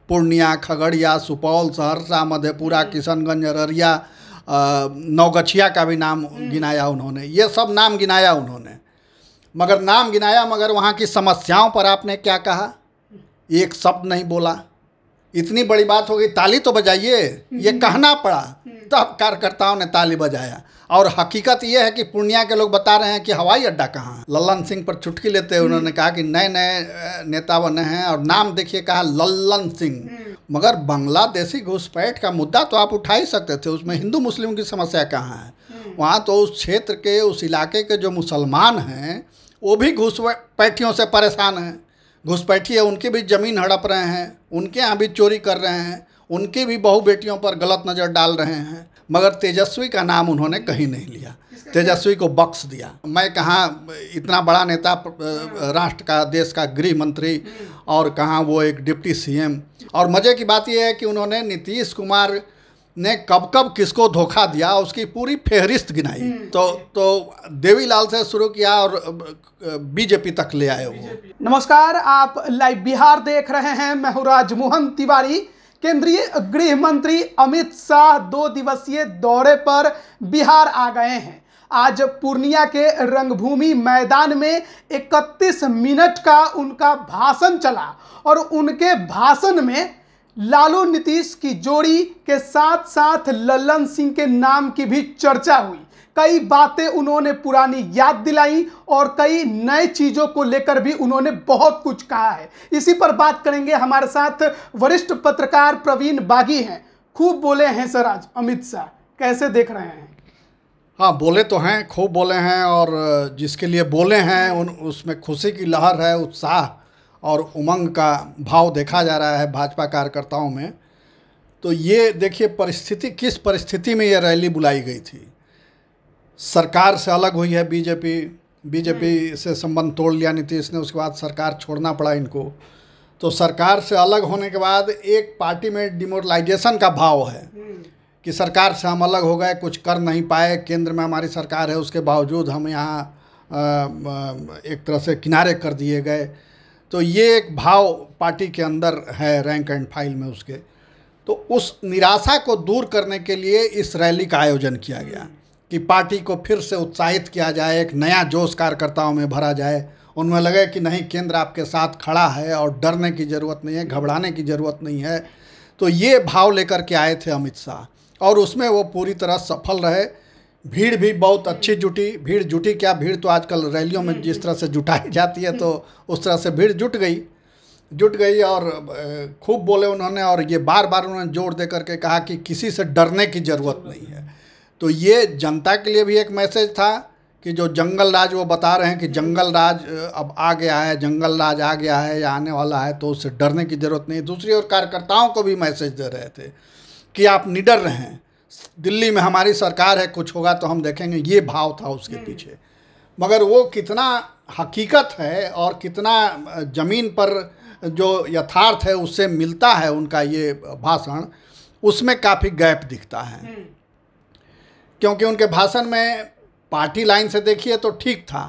पूर्णिया, खगड़िया, सुपौल, सहरसा, मधेपुरा, किशनगंज, अररिया, नवगछिया का भी नाम गिनाया उन्होंने। ये सब नाम गिनाया उन्होंने, मगर नाम गिनाया, मगर वहाँ की समस्याओं पर आपने क्या कहा? एक शब्द नहीं बोला। इतनी बड़ी बात हो गई, ताली तो बजाइए, ये कहना पड़ा, तब कार्यकर्ताओं ने ताली बजाया। और हकीकत ये है कि पूर्णिया के लोग बता रहे हैं कि हवाई अड्डा कहाँ है। लल्लन सिंह पर चुटकी लेते हुए उन्होंने कहा कि नए नए नेता बने हैं, और नाम देखिए कहा लल्लन सिंह। मगर बांग्लादेशी घुसपैठ का मुद्दा तो आप उठा ही सकते थे, उसमें हिंदू मुस्लिम की समस्या कहाँ है? वहाँ तो उस क्षेत्र के, उस इलाके के जो मुसलमान हैं वो भी घुसपैठियों से परेशान हैं। घुसपैठी है, उनकी भी ज़मीन हड़प रहे हैं, उनके यहाँ भी चोरी कर रहे हैं, उनकी भी बहू बेटियों पर गलत नज़र डाल रहे हैं। मगर तेजस्वी का नाम उन्होंने कहीं नहीं लिया, तेजस्वी को बख्श दिया। मैं कहाँ इतना बड़ा नेता, राष्ट्र का, देश का गृह मंत्री, और कहाँ वो एक डिप्टी सीएम। और मज़े की बात यह है कि उन्होंने नीतीश कुमार ने कब कब किसको धोखा दिया उसकी पूरी फेहरिस्त गिनाई। तो देवीलाल से शुरू किया और बीजेपी तक ले आए वो। नमस्कार, आप लाइव बिहार देख रहे हैं। मैं हूं राजमोहन तिवारी। केंद्रीय गृह मंत्री अमित शाह 2 दिवसीय दौरे पर बिहार आ गए हैं। आज पूर्णिया के रंगभूमि मैदान में 31 मिनट का उनका भाषण चला, और उनके भाषण में लालू नीतीश की जोड़ी के साथ साथ लल्लन सिंह के नाम की भी चर्चा हुई। कई बातें उन्होंने पुरानी याद दिलाई और कई नए चीज़ों को लेकर भी उन्होंने बहुत कुछ कहा है। इसी पर बात करेंगे। हमारे साथ वरिष्ठ पत्रकार प्रवीण बागी हैं। खूब बोले हैं सर आज अमित शाह, कैसे देख रहे हैं? हाँ, बोले तो हैं, खूब बोले हैं, और जिसके लिए बोले हैं उसमें खुशी की लहर है, उत्साह और उमंग का भाव देखा जा रहा है भाजपा कार्यकर्ताओं में। तो ये देखिए परिस्थिति, किस परिस्थिति में ये रैली बुलाई गई थी। सरकार से अलग हुई है बीजेपी से संबंध तोड़ लिया नीतीश ने, उसके बाद सरकार छोड़ना पड़ा इनको। तो सरकार से अलग होने के बाद एक पार्टी में डिमोरलाइजेशन का भाव है कि सरकार से हम अलग हो गए, कुछ कर नहीं पाए, केंद्र में हमारी सरकार है, उसके बावजूद हम यहाँ एक तरह से किनारे कर दिए गए। तो ये एक भाव पार्टी के अंदर है, रैंक एंड फाइल में उसके। तो उस निराशा को दूर करने के लिए इस रैली का आयोजन किया गया कि पार्टी को फिर से उत्साहित किया जाए, एक नया जोश कार्यकर्ताओं में भरा जाए, उनमें लगे कि नहीं, केंद्र आपके साथ खड़ा है और डरने की ज़रूरत नहीं है, घबराने की ज़रूरत नहीं है। तो ये भाव लेकर के आए थे अमित शाह, और उसमें वो पूरी तरह सफल रहे। भीड़ भी बहुत अच्छी जुटी। भीड़ जुटी क्या, भीड़ तो आजकल रैलियों में जिस तरह से जुटाई जाती है, तो उस तरह से भीड़ जुट गई और खूब बोले उन्होंने। और ये बार बार उन्होंने जोर दे करके कहा कि किसी से डरने की ज़रूरत नहीं है। तो ये जनता के लिए भी एक मैसेज था कि जो जंगल राज वो बता रहे हैं कि जंगल राज अब आ गया है, जंगल राज आ गया है या आने वाला है, तो उससे डरने की ज़रूरत नहीं है। दूसरी ओर कार्यकर्ताओं को भी मैसेज दे रहे थे कि आप निडर रहें, दिल्ली में हमारी सरकार है, कुछ होगा तो हम देखेंगे। ये भाव था उसके पीछे। मगर वो कितना हकीकत है और कितना ज़मीन पर जो यथार्थ है उससे मिलता है उनका ये भाषण, उसमें काफ़ी गैप दिखता है। क्योंकि उनके भाषण में पार्टी लाइन से देखिए तो ठीक था,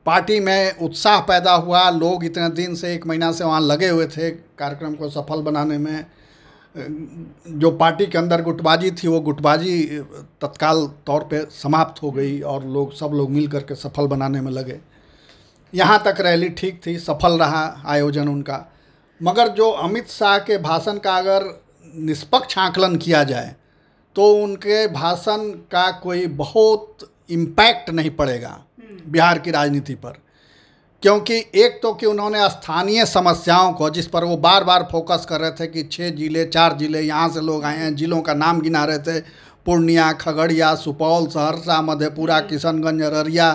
पार्टी में उत्साह पैदा हुआ, लोग इतने दिन से, 1 महीना से वहाँ लगे हुए थे कार्यक्रम को सफल बनाने में। जो पार्टी के अंदर गुटबाजी थी वो गुटबाजी तत्काल तौर पे समाप्त हो गई और सब लोग मिल करके सफल बनाने में लगे। यहाँ तक रैली ठीक थी, सफल रहा आयोजन उनका। मगर जो अमित शाह के भाषण का अगर निष्पक्ष आकलन किया जाए तो उनके भाषण का कोई बहुत इम्पैक्ट नहीं पड़ेगा बिहार की राजनीति पर। क्योंकि एक तो कि उन्होंने स्थानीय समस्याओं को, जिस पर वो बार बार फोकस कर रहे थे कि 6 जिले 4 जिले यहाँ से लोग आए हैं, जिलों का नाम गिना रहे थे, पूर्णिया, खगड़िया, सुपौल, सहरसा, मधेपुरा, किशनगंज, अररिया,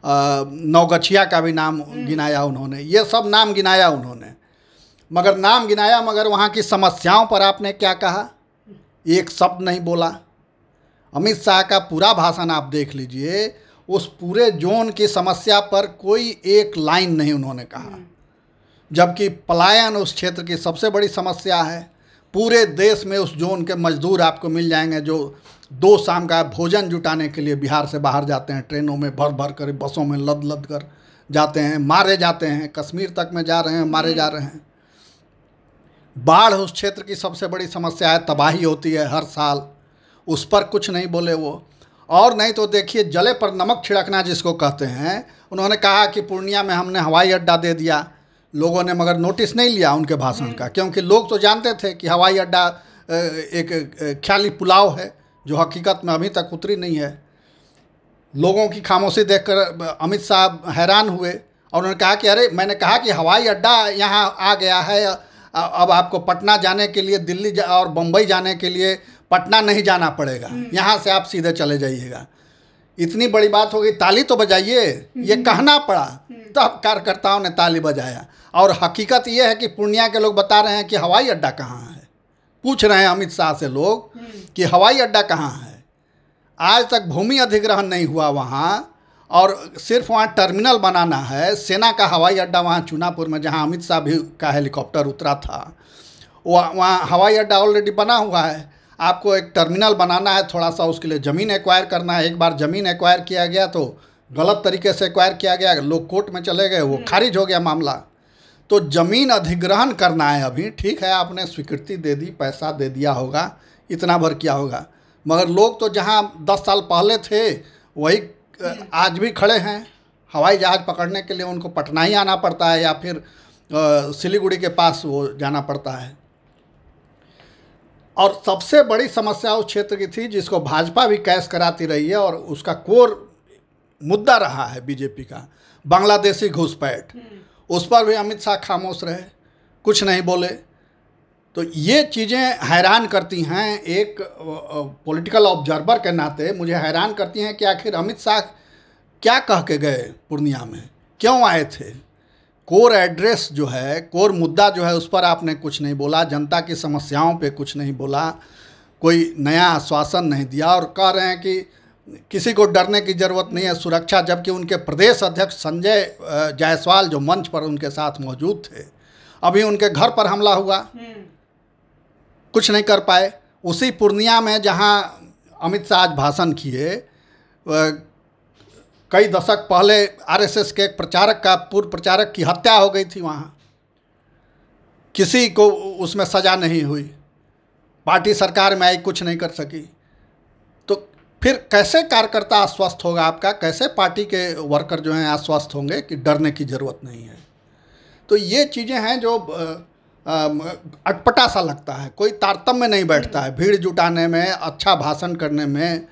नवगछिया का भी नाम गिनाया उन्होंने। ये सब नाम गिनाया उन्होंने, मगर नाम गिनाया, मगर वहाँ की समस्याओं पर आपने क्या कहा? एक शब्द नहीं बोला। अमित शाह का पूरा भाषण आप देख लीजिए, उस पूरे जोन की समस्या पर कोई एक लाइन नहीं उन्होंने कहा। जबकि पलायन उस क्षेत्र की सबसे बड़ी समस्या है। पूरे देश में उस जोन के मजदूर आपको मिल जाएंगे जो 2 शाम का भोजन जुटाने के लिए बिहार से बाहर जाते हैं, ट्रेनों में भर भर कर, बसों में लद लद कर जाते हैं, मारे जाते हैं, कश्मीर तक में जा रहे हैं, मारे जा रहे हैं। बाढ़ उस क्षेत्र की सबसे बड़ी समस्या है, तबाही होती है हर साल, उस पर कुछ नहीं बोले वो। और नहीं तो देखिए, जले पर नमक छिड़कना जिसको कहते हैं, उन्होंने कहा कि पूर्णिया में हमने हवाई अड्डा दे दिया, लोगों ने मगर नोटिस नहीं लिया उनके भाषण का, क्योंकि लोग तो जानते थे कि हवाई अड्डा एक ख्याली पुलाव है जो हकीकत में अभी तक उतरी नहीं है। लोगों की खामोशी देखकर अमित शाह हैरान हुए और उन्होंने कहा कि अरे, मैंने कहा कि हवाई अड्डा यहाँ आ गया है, अब आपको पटना जाने के लिए, दिल्ली और बम्बई जाने के लिए पटना नहीं जाना पड़ेगा, यहाँ से आप सीधे चले जाइएगा। इतनी बड़ी बात हो गई, ताली तो बजाइए, ये कहना पड़ा, तब कार्यकर्ताओं ने ताली बजाया। और हकीकत ये है कि पूर्णिया के लोग बता रहे हैं कि हवाई अड्डा कहाँ है, पूछ रहे हैं अमित शाह से लोग कि हवाई अड्डा कहाँ है। आज तक भूमि अधिग्रहण नहीं हुआ वहाँ, और सिर्फ वहाँ टर्मिनल बनाना है। सेना का हवाई अड्डा वहाँ चुनापुर में, जहाँ अमित शाह भी का हेलीकॉप्टर उतरा था, वहाँ हवाई अड्डा ऑलरेडी बना हुआ है। आपको एक टर्मिनल बनाना है, थोड़ा सा उसके लिए ज़मीन एक्वायर करना है। एक बार ज़मीन एक्वायर किया गया तो गलत तरीके से एक्वायर किया गया, लोग कोर्ट में चले गए, वो खारिज हो गया मामला। तो ज़मीन अधिग्रहण करना है अभी। ठीक है, आपने स्वीकृति दे दी, पैसा दे दिया होगा, इतना भर किया होगा, मगर लोग तो जहाँ 10 साल पहले थे वही आज भी खड़े हैं। हवाई जहाज़ पकड़ने के लिए उनको पटना ही आना पड़ता है, या फिर सिलीगुड़ी के पास वो जाना पड़ता है। और सबसे बड़ी समस्या उस क्षेत्र की थी जिसको भाजपा भी कैश कराती रही है, और उसका कोर मुद्दा रहा है बीजेपी का, बांग्लादेशी घुसपैठ। उस पर भी अमित शाह खामोश रहे, कुछ नहीं बोले। तो ये चीज़ें हैरान करती हैं, एक पॉलिटिकल ऑब्जर्वर के नाते मुझे हैरान करती हैं कि आखिर अमित शाह क्या कह के गए पूर्णिया में, क्यों आए थे। कोर एड्रेस जो है, कोर मुद्दा जो है, उस पर आपने कुछ नहीं बोला, जनता की समस्याओं पे कुछ नहीं बोला, कोई नया आश्वासन नहीं दिया, और कह रहे हैं कि किसी को डरने की ज़रूरत नहीं है सुरक्षा, जबकि उनके प्रदेश अध्यक्ष संजय जायसवाल जो मंच पर उनके साथ मौजूद थे, अभी उनके घर पर हमला हुआ, कुछ नहीं कर पाए। उसी पूर्णिया में जहां अमित शाह आज भाषण किए, कई दशक पहले आरएसएस के एक प्रचारक का, पूर्व प्रचारक की हत्या हो गई थी, वहाँ किसी को उसमें सज़ा नहीं हुई, पार्टी सरकार में आई, कुछ नहीं कर सकी। तो फिर कैसे कार्यकर्ता आश्वस्त होगा आपका, कैसे पार्टी के वर्कर जो हैं आश्वस्त होंगे कि डरने की ज़रूरत नहीं है। तो ये चीज़ें हैं जो अटपटा सा लगता है, कोई तारतम्य नहीं बैठता है भीड़ जुटाने में, अच्छा भाषण करने में,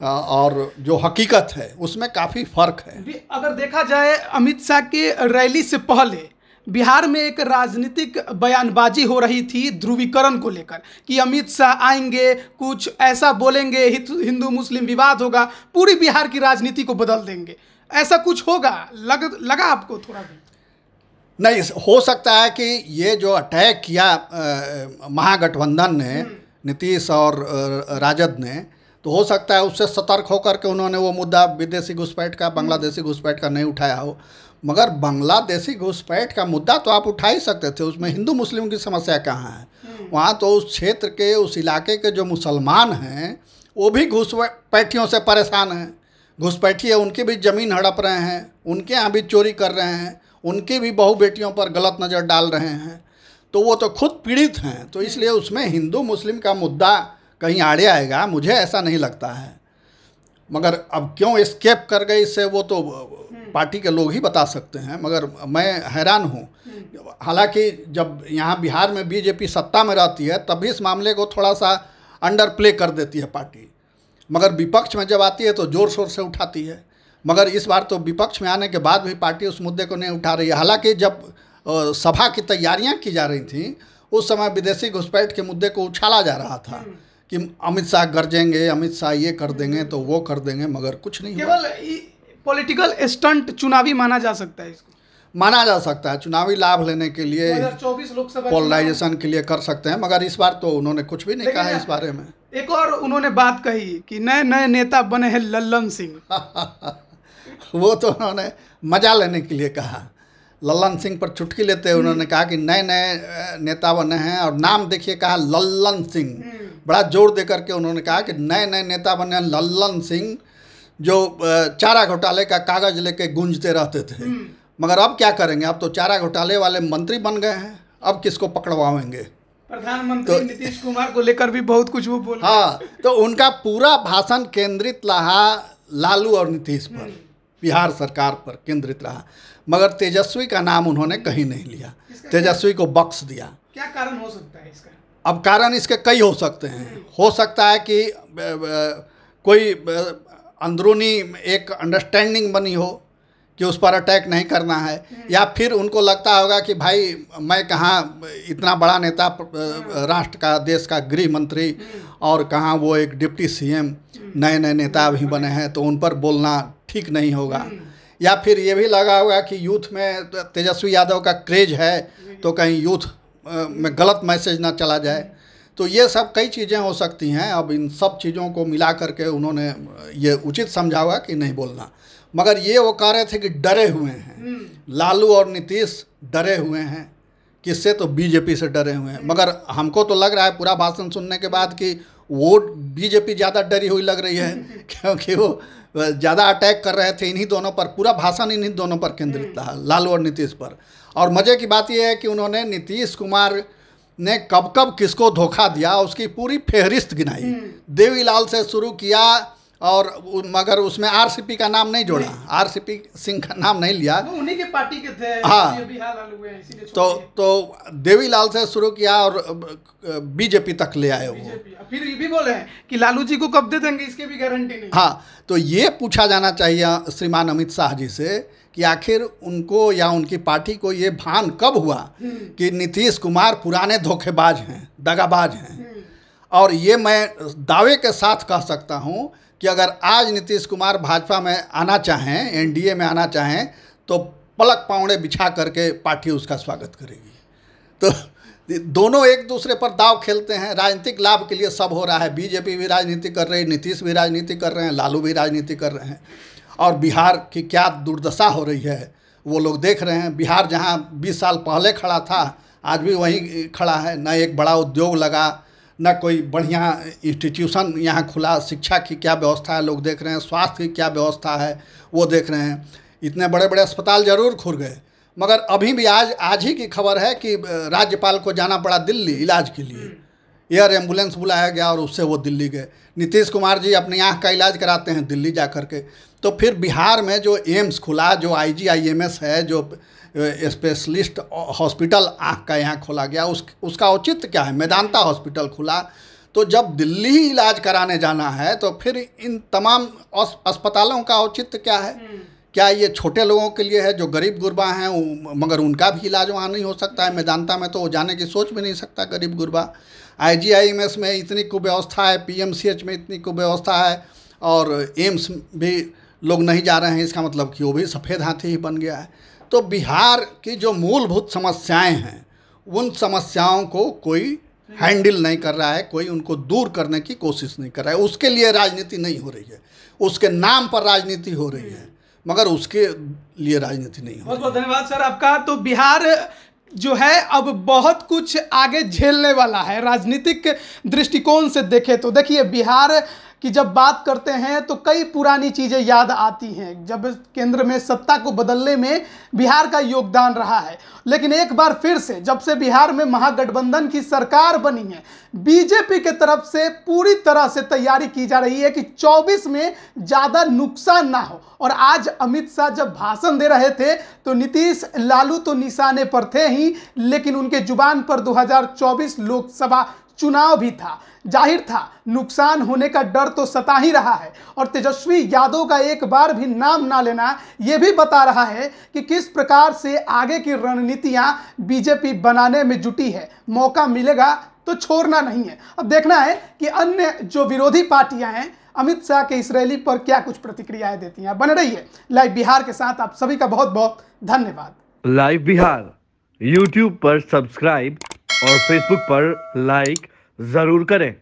और जो हकीकत है उसमें काफ़ी फ़र्क है। अगर देखा जाए, अमित शाह के रैली से पहले बिहार में एक राजनीतिक बयानबाजी हो रही थी ध्रुवीकरण को लेकर कि अमित शाह आएंगे, कुछ ऐसा बोलेंगे, हिंदू मुस्लिम विवाद होगा, पूरी बिहार की राजनीति को बदल देंगे। ऐसा कुछ होगा, लगा आपको थोड़ा भी? नहीं, हो सकता है कि ये जो अटैक किया महागठबंधन ने, नीतीश और राजद ने, तो हो सकता है उससे सतर्क होकर के उन्होंने वो मुद्दा विदेशी घुसपैठ का, बांग्लादेशी घुसपैठ का नहीं उठाया हो। मगर बांग्लादेशी घुसपैठ का मुद्दा तो आप उठा ही सकते थे, उसमें हिंदू मुस्लिम की समस्या कहाँ है। वहाँ तो उस क्षेत्र के, उस इलाके के जो मुसलमान हैं वो भी घुसपैठियों से परेशान हैं। घुसपैठी है, उनकी भी ज़मीन हड़प रहे हैं, उनके यहाँ भी चोरी कर रहे हैं, उनकी भी बहू बेटियों पर गलत नज़र डाल रहे हैं, तो वो तो खुद पीड़ित हैं। तो इसलिए उसमें हिंदू मुस्लिम का मुद्दा कहीं आड़े आएगा, मुझे ऐसा नहीं लगता है। मगर अब क्यों एस्केप कर गए इससे, वो तो पार्टी के लोग ही बता सकते हैं। मगर मैं हैरान हूँ, हालांकि जब यहाँ बिहार में बीजेपी सत्ता में रहती है तब भी इस मामले को थोड़ा सा अंडर प्ले कर देती है पार्टी, मगर विपक्ष में जब आती है तो ज़ोर शोर से उठाती है। मगर इस बार तो विपक्ष में आने के बाद भी पार्टी उस मुद्दे को नहीं उठा रही है। हालांकि जब सभा की तैयारियां की जा रही थी उस समय विदेशी घुसपैठ के मुद्दे को उछाला जा रहा था कि अमित शाह गरजेंगे, अमित शाह ये कर देंगे तो वो कर देंगे, मगर कुछ नहीं। केवल पॉलिटिकल स्टंट चुनावी माना जा सकता है, इसको माना जा सकता है, चुनावी लाभ लेने के लिए, 2024 लोकसभा पोलराइजेशन के लिए कर सकते हैं। मगर इस बार तो उन्होंने कुछ भी नहीं कहा है इस बारे में। एक और उन्होंने बात कही कि नए नए नेता बने हैं लल्लन सिंह। वो तो उन्होंने मजा लेने के लिए कहा, लल्लन सिंह पर चुटकी लेते हुए उन्होंने कहा कि नए नए नेता बने हैं, और नाम देखिए कहा लल्लन सिंह, बड़ा जोर दे करके उन्होंने कहा कि नए नए नेता बने हैं लल्लन सिंह, जो चारा घोटाले का कागज लेके गूंजते रहते थे। मगर अब क्या करेंगे, अब तो चारा घोटाले वाले मंत्री बन गए हैं, अब किसको पकड़वाएंगे। प्रधानमंत्री नीतीश कुमार को लेकर भी बहुत कुछ वो बोल। हाँ, तो उनका पूरा भाषण केंद्रित रहा लालू और नीतीश पर, बिहार सरकार पर केंद्रित रहा, मगर तेजस्वी का नाम उन्होंने कहीं नहीं लिया, तेजस्वी को बख्श दिया। क्या कारण हो सकता है इसका? अब कारण इसके कई हो सकते हैं। हो सकता है कि कोई अंदरूनी एक अंडरस्टैंडिंग बनी हो कि उस पर अटैक नहीं करना है, या फिर उनको लगता होगा कि भाई मैं कहाँ इतना बड़ा नेता, राष्ट्र का, देश का गृह मंत्री, और कहाँ वो एक डिप्टी सीएम, नए नए नेता अभी बने हैं, तो उन पर बोलना ठीक नहीं होगा। या फिर ये भी लगा होगा कि यूथ में तेजस्वी यादव का क्रेज है, तो कहीं यूथ में गलत मैसेज ना चला जाए। तो ये सब कई चीज़ें हो सकती हैं। अब इन सब चीज़ों को मिला करके उन्होंने ये उचित समझा होगा कि नहीं बोलना, मगर ये वो कह रहे थे कि डरे हुए हैं, लालू और नीतीश डरे हुए हैं। किससे? तो बीजेपी से डरे हुए हैं। मगर हमको तो लग रहा है पूरा भाषण सुनने के बाद कि वो बीजेपी ज़्यादा डरी हुई लग रही है, क्योंकि वो ज़्यादा अटैक कर रहे थे इन्हीं दोनों पर, पूरा भाषण इन्हीं दोनों पर केंद्रित था, लालू और नीतीश पर। और मज़े की बात यह है कि उन्होंने नीतीश कुमार ने कब कब किसको धोखा दिया उसकी पूरी फेहरिस्त गिनाई। देवीलाल से शुरू किया, और मगर उसमें आरसीपी का नाम नहीं जोड़ा, आरसीपी सिंह का नाम नहीं लिया, वो उन्हीं के पार्टी के थे। हाँ, बिहार लालू हैं, इसीलिए तो देवीलाल से शुरू किया और बीजेपी तक ले आए वो। फिर ये भी बोले हैं कि लालू जी को कब दे देंगे, इसके भी गारंटी नहीं। हाँ, तो ये पूछा जाना चाहिए श्रीमान अमित शाह जी से कि आखिर उनको या उनकी पार्टी को ये भान कब हुआ कि नीतीश कुमार पुराने धोखेबाज हैं, दगाबाज हैं। और ये मैं दावे के साथ कह सकता हूँ कि अगर आज नीतीश कुमार भाजपा में आना चाहें, एनडीए में आना चाहें, तो पलक पावड़े बिछा करके पार्टी उसका स्वागत करेगी। तो दोनों एक दूसरे पर दाव खेलते हैं, राजनीतिक लाभ के लिए सब हो रहा है। बीजेपी भी राजनीति कर रही है, नीतीश भी राजनीति कर रहे हैं, लालू भी राजनीति कर रहे हैं। और बिहार की क्या दुर्दशा हो रही है वो लोग देख रहे हैं। बिहार जहां 20 साल पहले खड़ा था, आज भी वहीं खड़ा है। न एक बड़ा उद्योग लगा, न कोई बढ़िया इंस्टीट्यूशन यहाँ खुला। शिक्षा की क्या व्यवस्था है लोग देख रहे हैं, स्वास्थ्य की क्या व्यवस्था है वो देख रहे हैं। इतने बड़े बड़े अस्पताल जरूर खुल गए, मगर अभी भी आज ही की खबर है कि राज्यपाल को जाना पड़ा दिल्ली इलाज के लिए। एयर एम्बुलेंस बुलाया गया और उससे वो दिल्ली गए। नीतीश कुमार जी अपनी आँख का इलाज कराते हैं दिल्ली जा कर के। तो फिर बिहार में जो एम्स खुला, जो IGIMS है, जो स्पेशलिस्ट हॉस्पिटल आँख का यहाँ खोला गया, उसका औचित्य क्या है? मेदांता हॉस्पिटल खुला। तो जब दिल्ली ही इलाज कराने जाना है तो फिर इन तमाम अस्पतालों का औचित्य क्या है? क्या ये छोटे लोगों के लिए है जो गरीब गुरबा हैं, मगर उनका भी इलाज वहाँ नहीं हो सकता है? मेदांता में तो वो जाने की सोच भी नहीं सकता गरीब गुरबा। IGIMS में इतनी कुव्यवस्था है, PMCH में इतनी कुव्यवस्था है, और एम्स भी लोग नहीं जा रहे हैं। इसका मतलब कि वो भी सफ़ेद हाथी ही बन गया है। तो बिहार की जो मूलभूत समस्याएं हैं, उन समस्याओं को कोई हैंडल नहीं कर रहा है, कोई उनको दूर करने की कोशिश नहीं कर रहा है। उसके लिए राजनीति नहीं हो रही है, उसके नाम पर राजनीति हो रही है, मगर उसके लिए राजनीति नहीं हो रही है। बहुत बहुत धन्यवाद सर आपका। तो बिहार जो है अब बहुत कुछ आगे झेलने वाला है राजनीतिक दृष्टिकोण से देखें तो। देखिए, बिहार की जब बात करते हैं तो कई पुरानी चीज़ें याद आती हैं। जब केंद्र में सत्ता को बदलने में बिहार का योगदान रहा है, लेकिन एक बार फिर से जब से बिहार में महागठबंधन की सरकार बनी है, बीजेपी के तरफ से पूरी तरह से तैयारी की जा रही है कि 24 में ज़्यादा नुकसान ना हो। और आज अमित शाह जब भाषण दे रहे थे तो नीतीश लालू तो निशाने पर थे ही, लेकिन उनके जुबान पर 2024 लोकसभा चुनाव भी था। जाहिर था नुकसान होने का डर तो सता ही रहा है, और तेजस्वी यादव का एक बार भी नाम ना लेना यह भी बता रहा है कि किस प्रकार से आगे की रणनीतियां बीजेपी बनाने में जुटी है। मौका मिलेगा तो छोड़ना नहीं है। अब देखना है कि अन्य जो विरोधी पार्टियां हैं अमित शाह के इस रैली पर क्या कुछ प्रतिक्रियाएं देती हैं। बने रहिए लाइव बिहार के साथ। आप सभी का बहुत बहुत धन्यवाद। लाइव बिहार YouTube पर सब्सक्राइब और Facebook पर लाइक जरूर करें।